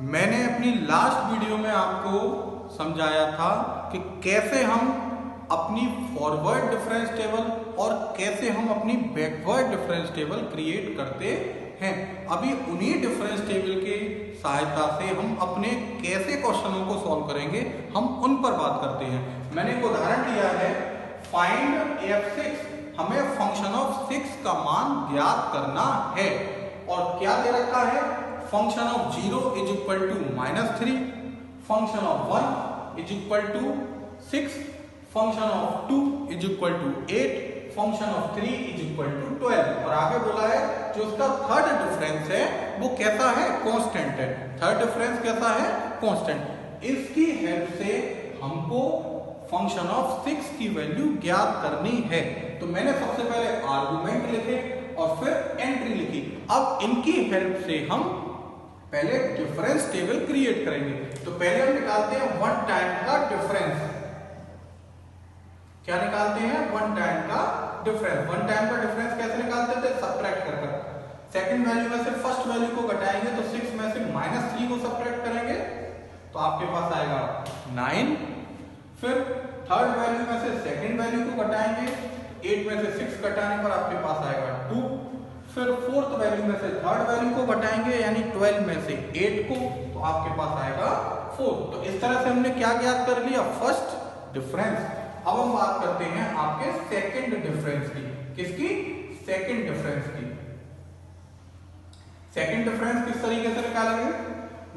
मैंने अपनी last video में आपको समझाया था कि कैसे हम अपनी फॉरवर्ड डिफरेंस टेबल और कैसे हम अपनी बैकवर्ड डिफरेंस टेबल क्रिएट करते हैं। अभी उन्हीं डिफरेंस टेबल की सहायता से हम अपने कैसे क्वेश्चनों को सॉल्व करेंगे, हम उन पर बात करते हैं। मैंने एक उदाहरण दिया है, फाइंड f6, हमें फंक्शन ऑफ 6 का मान ज्ञात करना है और क्या दे रखा है, function of 0 is equal to -3, function of 1 is equal to 6, function of 2 is equal to 8, function of 3 is equal to 12 और आगे बोला है जो उसका थर्ड डिफरेंस है वो कैसा है, कांस्टेंट है। थर्ड डिफरेंस कैसा है, कांस्टेंट। इसकी हेल्प से हमको फंक्शन ऑफ 6 की वैल्यू ज्ञात करनी है। तो मैंने सबसे पहले आर्गुमेंट लिखे और फिर एंट्री लिखी। अब इनकी हेल्प से हम पहले डिफरेंस टेबल क्रिएट करेंगे। तो पहले हम निकालते हैं वन टाइम का डिफरेंस। क्या निकालते हैं, वन टाइम का डिफरेंस। वन टाइम का डिफरेंस कैसे निकालते थे, सब्ट्रैक्ट कर सेकंड वैल्यू में से फर्स्ट वैल्यू को घटाएंगे तो 6 में से -3 को सब्ट्रैक्ट करेंगे तो आपके पास आएगा 9। फिर थर्ड वैल्यू में से सेकंड वैल्यू को घटाएंगे, 8 में से 6 घटाने पर आपके पास आएगा 2। फिर फोर्थ वैल्यू में से थर्ड वैल्यू को घटाएंगे यानी 12 में से 8 को, तो आपके पास आएगा 4। तो इस तरह से हमने क्या ज्ञात कर लिया, फर्स्ट डिफरेंस। अब हम बात करते हैं आपके सेकंड डिफरेंस की। किसकी, सेकंड डिफरेंस की। सेकंड डिफरेंस किस तरीके से निकालेंगे,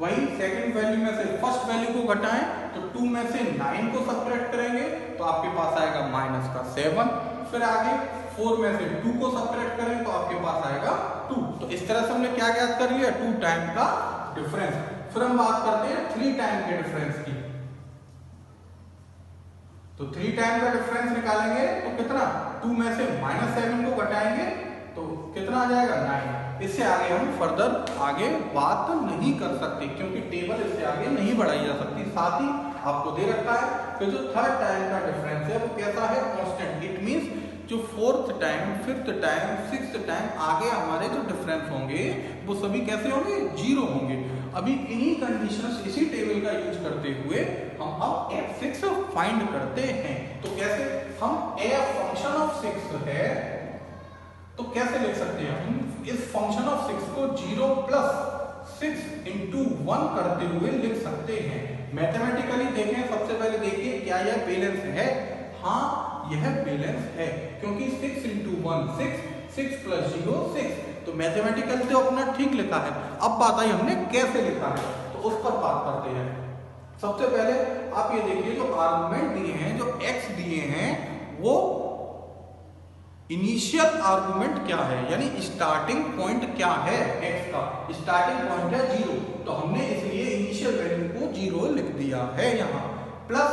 वही सेकंड वैल्यू में से फर्स्ट वैल्यू को घटाएं तो 2 में से 9 को सब्ट्रैक्ट करेंगे तो आपके पास आएगा -7। फिर आगे 4 में से 2 को सब्ट्रैक्ट करें तो आपके पास आएगा 2। तो इस तरह से हमने क्या ज्ञात कर लिया, 2 टाइम का डिफरेंस। फिर हम बात करते हैं 3 टाइम के डिफरेंस की। तो 3 टाइम का डिफरेंस निकालेंगे तो कितना, 2 में से -7 को घटाएंगे तो कितना आ जाएगा, 9। इससे आगे हम फर्दर आगे बात नहीं कर सकते क्योंकि टेबल इससे आगे नहीं बढ़ाई जा सकती। साथ ही आपको दे रखा है कि जो थर्ड टाइम का डिफरेंस है वो कैसा है, कांस्टेंट। इट मींस जो fourth time, fifth time, sixth time आगे हमारे जो डिफरेंस होंगे वो सभी कैसे होंगे, 0 होंगे। अभी इन्हीं कंडीशंस, इसी टेबल का यूज करते हुए हम अब f6 फाइंड करते हैं। तो कैसे, हम f फंक्शन ऑफ 6 है तो कैसे लिख सकते हैं, हम इस फंक्शन ऑफ 6 को 0 + 6 × 1 करते हुए लिख सकते हैं। मैथमेटिकली देखें, सबसे पहले देखिए क्या यह बैलेंस है। हाँ, यह बैलेंस है क्योंकि 6 × 1 6, 6 + 0 6। तो मैथमेटिकल तो अपना ठीक लिखा है। अब बात आई हमने कैसे लिखा है, तो उस पर बात करते हैं। सबसे पहले आप ये देखिए जो आर्गुमेंट दिए हैं, जो x दिए हैं, वो इनिशियल आर्गुमेंट क्या है, यानी स्टार्टिंग पॉइंट क्या है x का, स्टार्टिंग पॉइंट है 0। तो हमने इसलिए इनिशियल वैल्यू को 0 लिख दिया है यहाँ। प्लस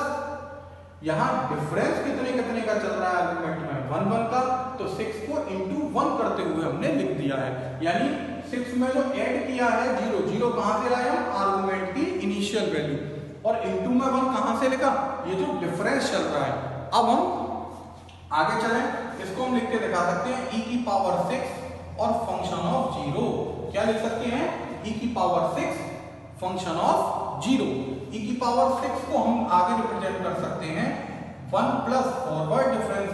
यहाँ डिफरेंस कितने कितने का चल रहा है आर्गुमेंट में, 1 1 का, तो 6 को × 1 करते हुए हमने लिख दिया है। यानी 6 में जो ऐड किया है 0, 0 कहां से लाए हम, आर्गुमेंट की इनिशियल वैल्यू, और × में 1 कहां से लिखा, ये जो डिफरेंस चल रहा है। अब हम आगे चलें, इसको हम लिख के दिखा सकते हैं e⁻6 और फंक्शन ऑफ 0। क्या लिख सकते हैं, e⁻6 फंक्शन ऑफ 0। e⁻6 को हम आगे रिप्रेजेंट कर सकते हैं 1 + फॉरवर्ड डिफरेंस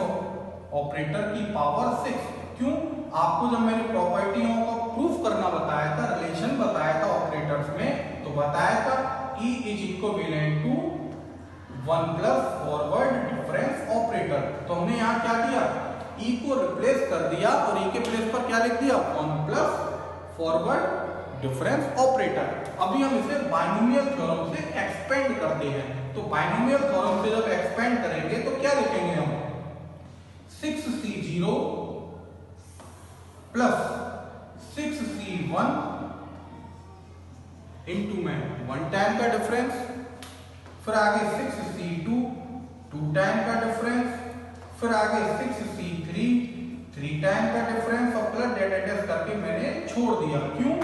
ऑपरेटर की पावर 6। क्यों, आपको जब मैंने प्रॉपर्टियों को प्रूफ करना बताया था, रिलेशन बताया था ऑपरेटर्स में, तो बताया था e = 1 + फॉरवर्ड डिफरेंस ऑपरेटर। तो हमने यहाँ क्या किया, e को रिप्लेस कर दिया और e के प्लेस पर क्या लिख दिया, 1 + फॉरवर्ड डिफरेंस ऑपरेटर। अभी हम इसे बाइनोमियल थ्योरम से एक्सपेंड करते हैं। तो बाइनोमियल थ्योरम से जब एक्सपेंड करेंगे तो क्या लिखेंगे हम, 6c0 + 6c1 × में 1 टाइम का डिफरेंस, फिर आगे 6c2 2 टाइम का डिफरेंस, फिर आगे 6c3 3 टाइम का डिफरेंस, और प्लस डेट करके मैंने छोड़ दिया। क्यों,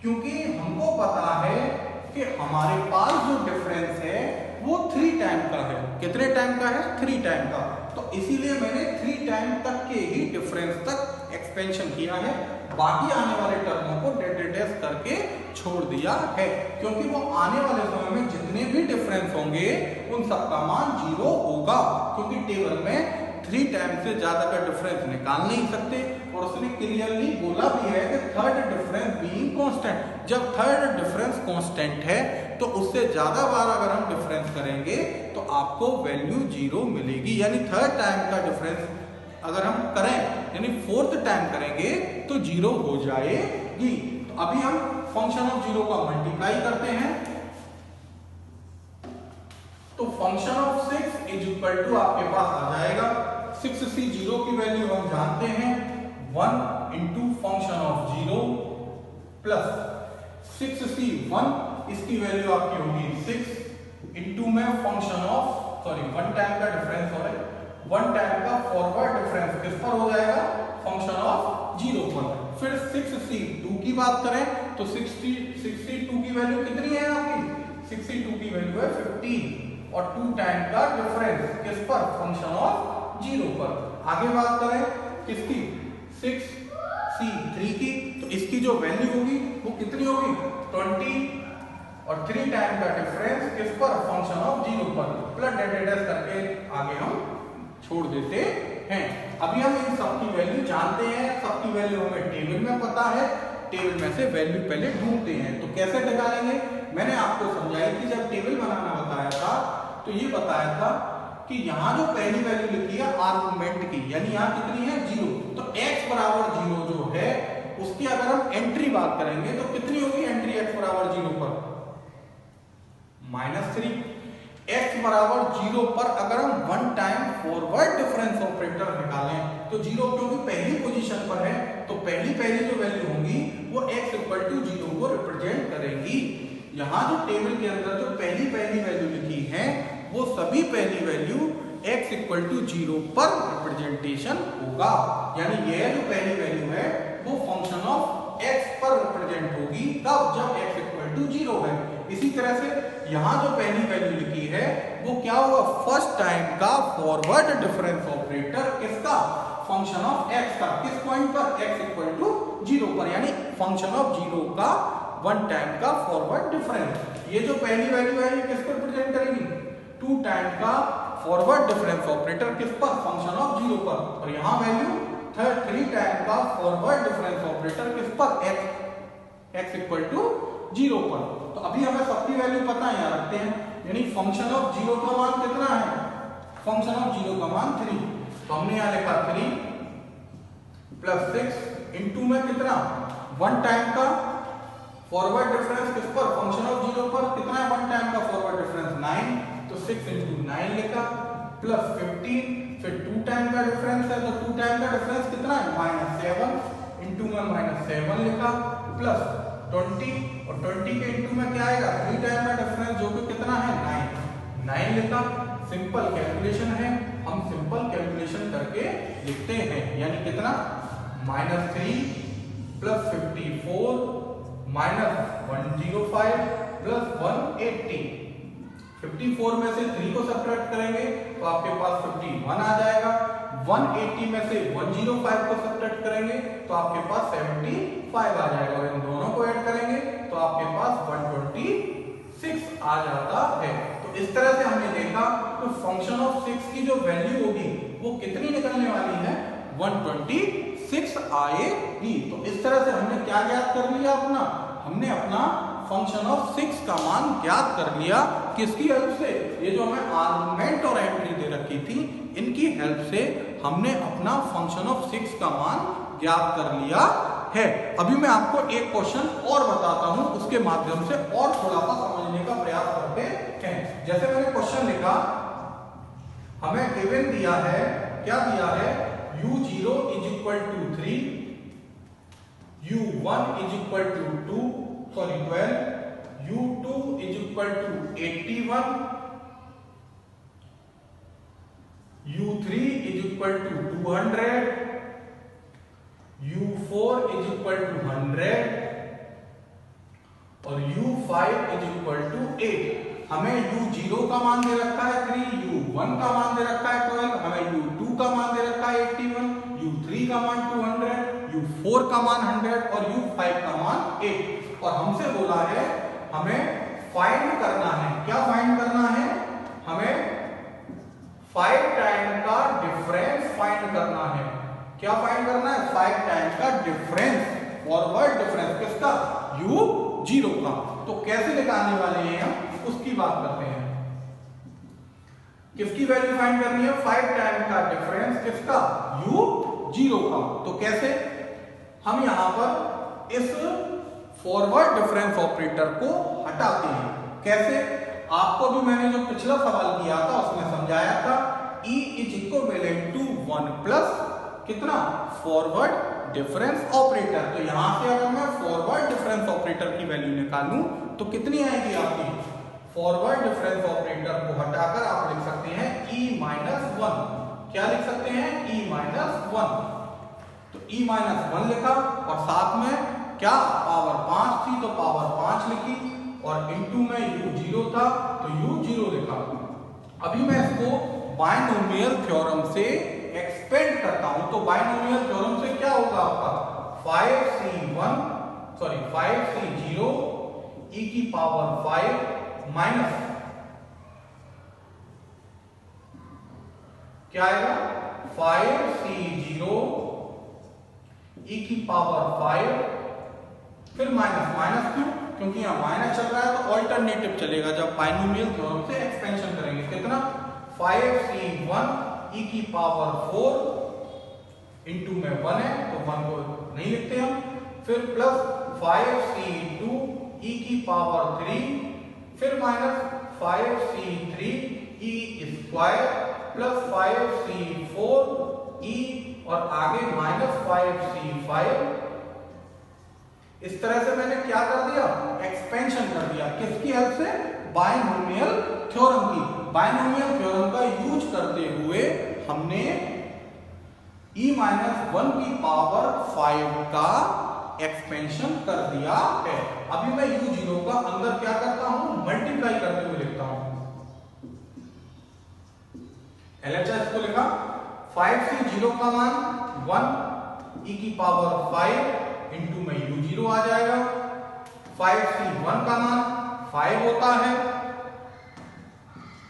क्योंकि हमको पता है कि हमारे पास जो डिफरेंस है वो 3 टाइम का है। कितने टाइम का है, 3 टाइम का। तो इसीलिए मैंने 3 टाइम तक के ही डिफरेंस तक एक्सपेंशन किया है, बाकी आने वाले टर्मों को डैश करके छोड़ दिया है, क्योंकि वो आने वाले समय में जितने भी डिफरेंस होंगे उन सबका मान 0 होगा, क्योंकि टेबल में 3 टाइम्स से ज्यादा का डिफरेंस निकाल नहीं सकते। और उसने क्लियरली बोला भी है कि थर्ड डिफरेंस बीइंग कांस्टेंट, जब थर्ड डिफरेंस कांस्टेंट है तो उससे ज्यादा बार अगर हम डिफरेंस करेंगे तो आपको वैल्यू 0 मिलेगी, यानी थर्ड टाइम का डिफरेंस अगर हम करें यानी फोर्थ टाइम करेंगे तो 0 हो जाएगी। तो अभी हम फंक्शन ऑफ 0 का मल्टीप्लाई करते हैं, तो function of 6 is equal to आपके पास आ जाएगा 6c, 0 की वैल्यू हम जानते हैं 1 into function of 0 plus 6c 1, इसकी वैल्यू आपकी होगी 6 इंटू में फंक्शन ऑफ वन टाइम का डिफरेंस हो रहा है, वन टाइम का फॉरवर्ड डिफरेंस किस पर हो जाएगा, फंक्शन ऑफ 0 पर। फिर 6c2 की बात करें तो 62 की वैल्यू कितनी है आपकी, 62 की वैल्यू है 15 और 2 टाइम का डिफरेंस किस पर, फंक्शन ऑफ 0 पर। आगे बात करें किसकी, 6c3 की, तो इसकी जो वैल्यू होगी वो कितनी होगी 20 और 3 टाइम का डिफरेंस किस पर, फंक्शन ऑफ 0 पर। प्लस डैश करके आगे हम छोड़ देते हैं। अभी हम इन सब की वैल्यू जानते हैं, सबकी वैल्यू हमें टेबल में पता है, टेबल में से वैल्यू पहले ढूंढते हैं। तो कैसे निकालेंगे, मैंने आपको समझाई थी जब टेबल बनाना बताया था तो ये बताया था कि यहाँ जो पहली वैल्यू लिखी है आर्गुमेंट की, यानी यहाँ कितनी है 0, तो x बराबर 0 जो है उसकी अगर हम एंट्री बात करेंगे तो कितनी होगी एंट्री x बराबर 0 पर, -3। x बराबर 0 पर अगर हम one time forward difference operator निकालें तो 0 क्योंकि पहली पोजीशन पर है तो पहली जो वैल्यू होंगी वो x इक्वल टू 0 को रिप्रेजेंट करेंगी। यहाँ जो टेबल के अंदर जो पहली वैल्यू लिखी है वो सभी पहली वैल्यू x इक्वल टू 0 पर रिप्रेजेंटेशन होगा, यानी यह जो पहली वैल्यू है वो फंक्शन ऑफ x पर रिप्रेजेंट होगी, तब जब x इक्वल टू 0 है। इसी तरह से यहाँ जो पहली वैल्यू लिखी है वो क्या होगा, फर्स्ट टाइम का फॉरवर्ड डिफरेंस ऑपरेटर किसका, फंक्शन ऑफ x का, किस पॉइंट पर, x इक्वल टू 0 पर, यानी फंक्शन ऑफ 0 का वन टाइम का फॉरवर्ड डिफरेंस। ये जो पहली वैल्यू है ये किसको रिप्रेजेंट करेगी, 2 टाइम का फॉरवर्ड डिफरेंस ऑपरेटर किस पर, फंक्शन ऑफ 0 पर, और यहाँ वैल्यू 3 टाइम का फॉरवर्ड डिफरेंस ऑपरेटर किस पर, x इक्वल टू 0 पर। तो अभी हमें सबकी वैल्यू पता है, यहाँ रखते हैं, यानी फंक्शन ऑफ 0 का मान कितना है, फंक्शन ऑफ 0 का मान 3, तो हमने यहाँ लिखा 3 प्लस 6 इंटू में कितना, वन टाइम का फॉरवर्ड डिफरेंस किस पर, फंक्शन ऑफ 0 पर, कितना है वन टाइम का फॉरवर्ड डिफरेंस 9, तो 6 इंटू 9 लिखा, प्लस 15, फिर 2 टाइम का डिफरेंस है तो 2 टाइम का डिफरेंस कितना है -7 इंटू में -7 लिखा, प्लस 20 और 20 के इंटू में क्या आएगा 3 टाइम का डिफरेंस जो कि कितना है 9 लिखा। सिंपल कैलकुलेशन है, हम सिंपल कैलकुलेशन करके लिखते हैं, यानी कितना -3 प्लस 54 -105 प्लस 180, 54 में से 3 को सब्ट्रैक्ट करेंगे तो आपके पास 51 आ जाएगा, 180 में से 105 को सब्ट्रैक्ट करेंगे तो आपके पास 75 आ जाएगा, और इन दोनों को ऐड करेंगे तो आपके पास 126 आ जाता है। तो इस तरह से हमने देखा तो फंक्शन ऑफ 6 की जो वैल्यू होगी वो कितनी निकलने वाली है, 126 आएगी। तो इस तरह से हमने क्या ज्ञात कर लिया, हमने अपना फंक्शन ऑफ 6 का मान ज्ञात कर लिया। किसकी हेल्प से, ये जो हमें आर्गुमेंट और एंट्री दे रखी थी इनकी हेल्प से हमने अपना फंक्शन ऑफ 6 का मान ज्ञात कर लिया है। अभी मैं आपको एक क्वेश्चन और बताता हूं, उसके माध्यम से और थोड़ा सा समझने का प्रयास करते हैं। जैसे मैंने क्वेश्चन लिखा, हमें गिवन दिया है, क्या दिया है, u0 is equal to 3, u1 is equal to 12, u2 is equal to 81, u3 is equal to 200, u4 is equal to 100 और u5 इज इक्वल टू 8। हमें u0 का मान दे रखा है 3, u1 का मान दे रखा है 12, हमें u2 का मान दे रखा है 81, u3 का मान 200, u4 का मान 100 और u5 का मान 8। और हमसे बोला है हमें फाइंड करना है, क्या फाइंड करना है, हमें 5 टाइम का डिफरेंस फाइंड करना है। क्या फाइंड करना है, 5 टाइम का डिफरेंस, फॉरवर्ड डिफरेंस किसका, u0 का। तो कैसे निकालने वाले हैं हम, उसकी बात करते हैं। किसकी वैल्यू फाइंड करनी है, 5 टाइम का डिफरेंस किसका, u0 का। तो कैसे, हम यहां पर इस फॉरवर्ड डिफरेंस ऑपरेटर को हटाते हैं। कैसे, आपको भी मैंने जो पिछला सवाल किया था उसमें समझाया था, E is equivalent to 1 plus कितना, फॉरवर्ड डिफरेंस ऑपरेटर। तो यहां से अगर मैं फॉरवर्ड डिफरेंस ऑपरेटर की वैल्यू निकालूं तो कितनी आएगी आपकी, फॉरवर्ड डिफरेंस ऑपरेटर को हटाकर आप लिख सकते हैं E-1। क्या लिख सकते हैं, E-1। तो E-1 लिखा और साथ में क्या, पावर 5 थी तो पावर 5 लिखी और इनटू में u0 था तो u0 लिखा। अभी मैं इसको बायनोमियल थ्योरम से एक्सपेंड करता हूं। तो बायनोमियल थ्योरम से क्या होगा आपका, 5c0 e की पावर 5 माइनस क्या आएगा, 5c0 e की पावर 5 फिर माइनस क्यों, क्योंकि यहां माइनस चल रहा है तो ऑल्टरनेटिव चलेगा जब बायनोमियल थ्योरम से एक्सपेंशन करेंगे। कितना, 5c1 e की पावर 4 इनटू में 1 है तो 1 को नहीं लिखते हम, फिर प्लस 5c2 e की पावर 3 फिर minus 5c3 e square plus 5c4 e और आगे माइनस 5c5। इस तरह से मैंने क्या कर दिया, एक्सपेंशन कर दिया। किसकी हेल्प से, बायनोमियल थ्योरम की। बायनोमियल थ्योरम का यूज करते हुए हमने e-1 की पावर 5 का एक्सपेंशन कर दिया है। अभी मैं u0 का अंदर क्या करता हूं, मल्टीप्लाई करते हुए लिखता हूं। LHS को लिखा, 5c0 का मान 1 e की पावर 5 इनटू में u0 आ जाएगा। 5c1 का मान 5 होता है,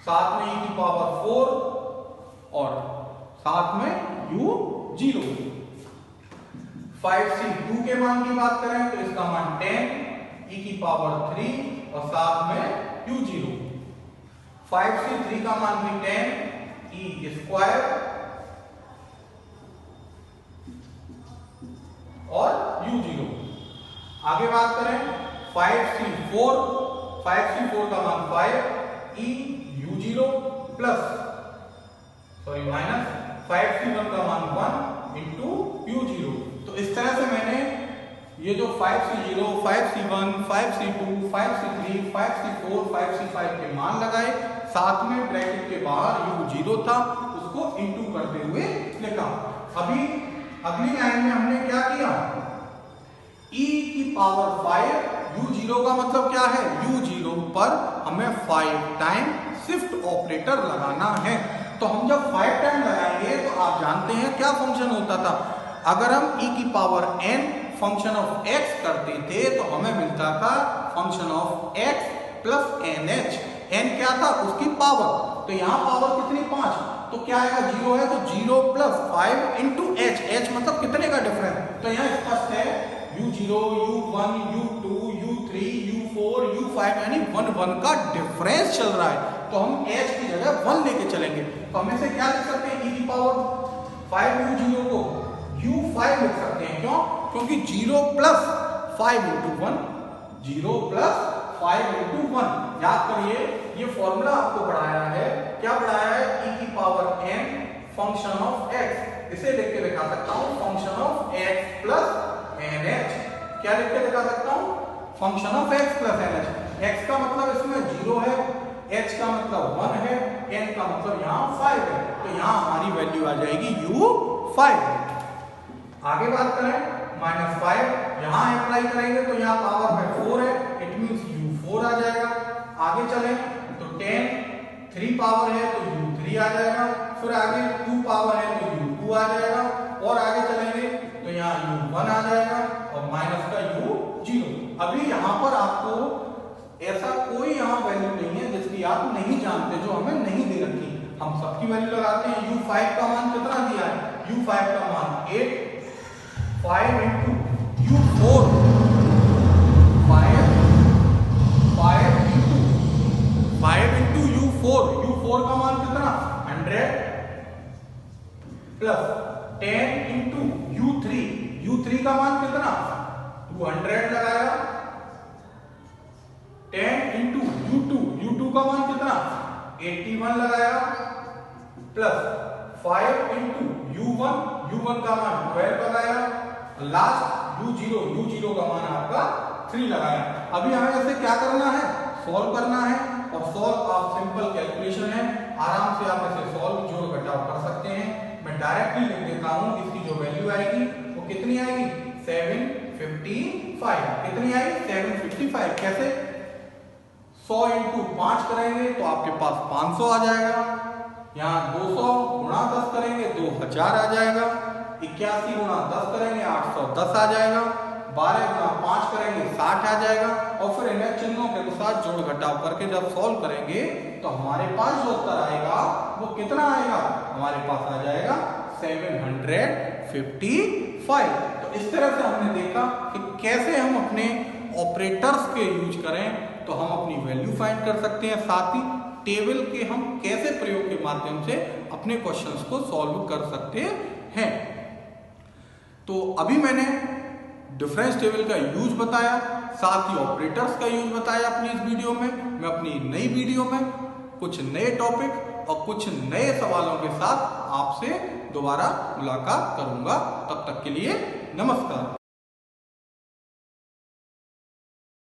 साथ में e की पावर 4 और साथ में u0। 5c2 के मान की बात करें तो इसका मान 10 e की पावर 3 और साथ में u0। 5c3 का मान भी 10 e स्क्वायर और u0। आगे बात करें 5c4 का मान 5 e u0 plus minus 5c1 का मान 1 इंटू u0। तो इस तरह से मैंने ये जो 5c0, 5c1, 5c2, 5c3, 5c4, 5c5 के मान लगाए, साथ में ब्रैकेट के बाहर u0 था उसको इंटू करते हुए लिखा। अभी अगली लाइन में हमने क्या किया, e की पावर 5, u0 का मतलब क्या है, u0 पर हमें 5 टाइम शिफ्ट ऑपरेटर लगाना है। तो हम जब 5 टाइम लगाएंगे तो आप जानते हैं क्या फंक्शन होता था, अगर हम e की power n function of x करते थे तो हमें मिलता था function of x plus nh। n क्या था, उसकी पावर, तो यहां पावर कितनी, 5, तो क्या आएगा, 0 है तो 0 प्लस 5 इंटू h। h मतलब कितने का डिफरेंस, तो यहाँ स्पष्ट है u0, u1, u2, u3, u4, u5 यानी 1 1 का डिफरेंस चल रहा है। तो हम h की जगह 1 लेके चलेंगे। तो हम इसे क्या लिख सकते हैं, e की पावर 5 u0 को u5 लिख सकते हैं। क्यों, क्योंकि 0 प्लस 5 इंटू 1, 0 प्लस 5 इंटू 1। याद करिए ये फॉर्मूला आपको पढ़ाया है, क्या पढ़ाया है, e की power n function of x। इसे लिख के दिखा सकता हूं function of x plus nh। क्या लिख के दिखा सकता हूं, function of x plus nh। x का मतलब इसमें 0 है, h का मतलब 1 है, n का मतलब यहाँ 5 है, तो यहाँ हमारी वैल्यू आ जाएगी u5। आगे बात करें -5, यहां अप्लाई करेंगे तो यहाँ पावर में 4 है, इट मींस u4 आ जाएगा। आगे चलें तो 10, 3 पावर है तो u3 आ जाएगा, फिर आगे 2 पावर है तो u2 आ जाएगा, और आगे पर आपको ऐसा कोई यहाँ वैल्यू नहीं है जिसकी आप नहीं जानते, जो हमें नहीं दे रखी। हम सबकी वैल्यू लगाते हैं। u5 का मान कितना दिया है? u5 का मान 8, 5 इंटू u4, 5 इंटू u4 का मान कितना? 100 प्लस 10 इंटू u3 का मान कितना? 200 लगाया। 10 इंटू u2 का मान कितना? 81 लगाया। प्लस 5 इंटू u1 का मान 12 लगाया। लास्ट u0 का मान आपका 3 लगाया। अभी हमें इसे क्या करना है? सॉल्व करना है। और सॉल्व आप सिंपल कैलकुलेशन है, आराम से आप इसे सॉल्व जोड़ घटाव कर सकते हैं। मैं डायरेक्टली लिख देता हूं, इसकी जो वैल्यू आएगी वो कितनी आएगी? 755। कितनी आई? 755। कैसे? 100 इंटू 5 करेंगे तो आपके पास 500 आ जाएगा। यहाँ 200 गुणा 10 करेंगे 2000 आ जाएगा। 81 गुणा 10 करेंगे 810 आ जाएगा। 12 गुणा 5 करेंगे 60 आ जाएगा। और फिर इन्हें चिन्हों के अनुसार जोड़ घटाव करके जब सॉल्व करेंगे तो हमारे पास जो उत्तर आएगा वो कितना आएगा? हमारे पास आ जाएगा 755। तो इस तरह से हमने देखा कि कैसे हम अपने ऑपरेटर्स के यूज करें तो हम अपनी वैल्यू फाइंड कर सकते हैं, साथ ही टेबल के हम कैसे प्रयोग के माध्यम से अपने क्वेश्चंस को सॉल्व कर सकते हैं। तो अभी मैंने डिफरेंस टेबल का यूज बताया, साथ ही ऑपरेटर्स का यूज बताया अपनी इस वीडियो में। मैं अपनी नई वीडियो में कुछ नए टॉपिक और कुछ नए सवालों के साथ आपसे दोबारा मुलाकात करूंगा। तब तक के लिए नमस्कार।